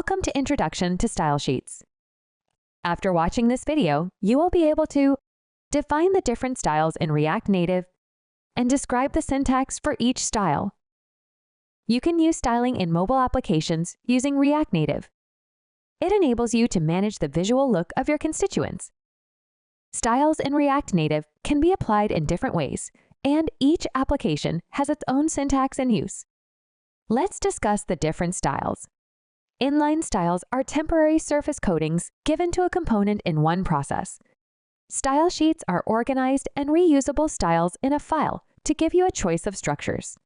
Welcome to Introduction to Stylesheets. After watching this video, you will be able to define the different styles in React Native and describe the syntax for each style. You can use styling in mobile applications using React Native. It enables you to manage the visual look of your constituents. Styles in React Native can be applied in different ways, and each application has its own syntax and use. Let's discuss the different styles. Inline styles are temporary surface coatings given to a component in one process. Style sheets are organized and reusable styles in a file to give you a choice of structures.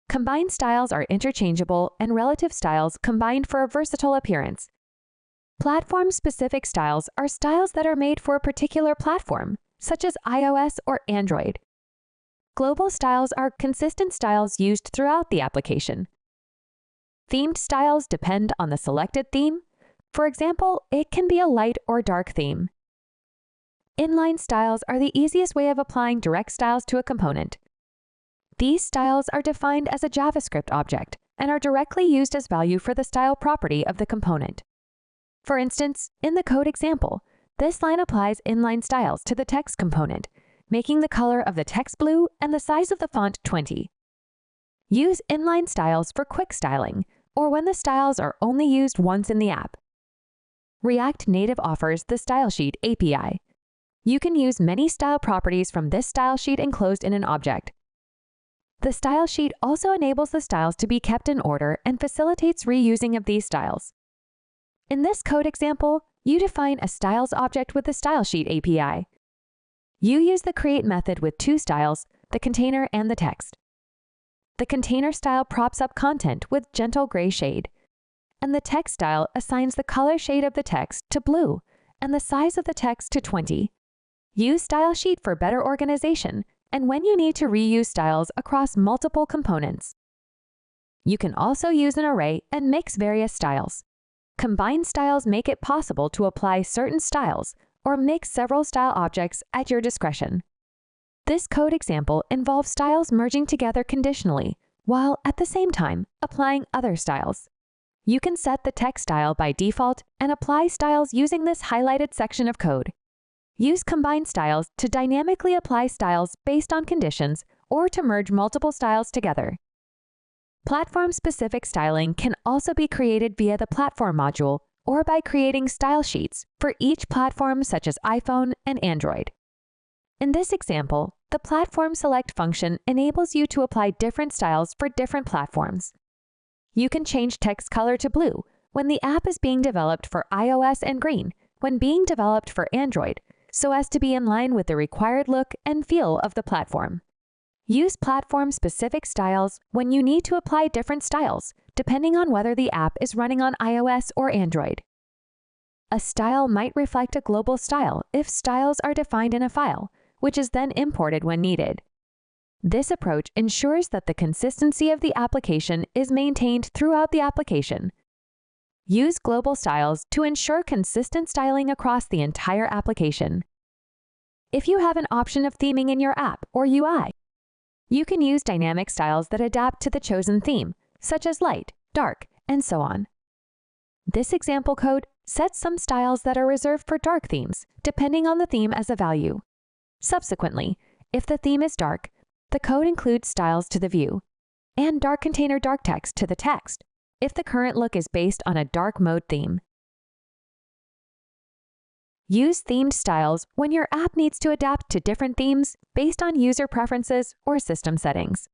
Combined styles are interchangeable and relative styles combined for a versatile appearance. Platform-specific styles are styles that are made for a particular platform, such as iOS or Android. Global styles are consistent styles used throughout the application. Themed styles depend on the selected theme. For example, it can be a light or dark theme. Inline styles are the easiest way of applying direct styles to a component. These styles are defined as a JavaScript object and are directly used as value for the style property of the component. For instance, in the code example, this line applies inline styles to the text component, making the color of the text blue and the size of the font 20. Use inline styles for quick styling, or when the styles are only used once in the app. React Native offers the Stylesheet API. You can use many style properties from this style sheet enclosed in an object. The style sheet also enables the styles to be kept in order and facilitates reusing of these styles. In this code example, you define a styles object with the Stylesheet API. You use the create method with two styles, the container and the text. The container style props up content with gentle gray shade, and the text style assigns the color shade of the text to blue and the size of the text to 20. Use Stylesheet for better organization and when you need to reuse styles across multiple components. You can also use an array and mix various styles. Combined styles make it possible to apply certain styles or mix several style objects at your discretion. This code example involves styles merging together conditionally, while at the same time applying other styles. You can set the text style by default and apply styles using this highlighted section of code. Use combined styles to dynamically apply styles based on conditions or to merge multiple styles together. Platform-specific styling can also be created via the platform module or by creating style sheets for each platform such as iPhone and Android. In this example, the platform select function enables you to apply different styles for different platforms. You can change text color to blue when the app is being developed for iOS and green when being developed for Android, so as to be in line with the required look and feel of the platform. Use platform-specific styles when you need to apply different styles, depending on whether the app is running on iOS or Android. A style might reflect a global style if styles are defined in a file, which is then imported when needed. This approach ensures that the consistency of the application is maintained throughout the application. Use global styles to ensure consistent styling across the entire application. If you have an option of theming in your app or UI, you can use dynamic styles that adapt to the chosen theme, such as light, dark, and so on. This example code sets some styles that are reserved for dark themes, depending on the theme as a value. Subsequently, if the theme is dark, the code includes styles to the view, and dark container dark text to the text, if the current look is based on a dark mode theme. Use themed styles when your app needs to adapt to different themes based on user preferences or system settings.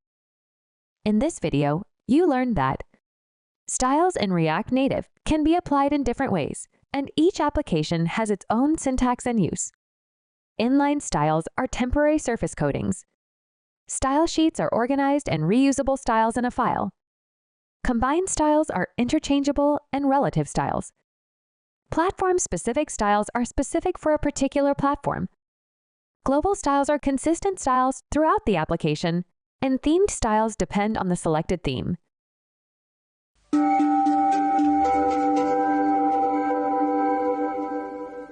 In this video, you learned that styles in React Native can be applied in different ways, and each application has its own syntax and use. Inline styles are temporary surface coatings. Style sheets are organized and reusable styles in a file. Combined styles are interchangeable and relative styles. Platform-specific styles are specific for a particular platform. Global styles are consistent styles throughout the application, and themed styles depend on the selected theme.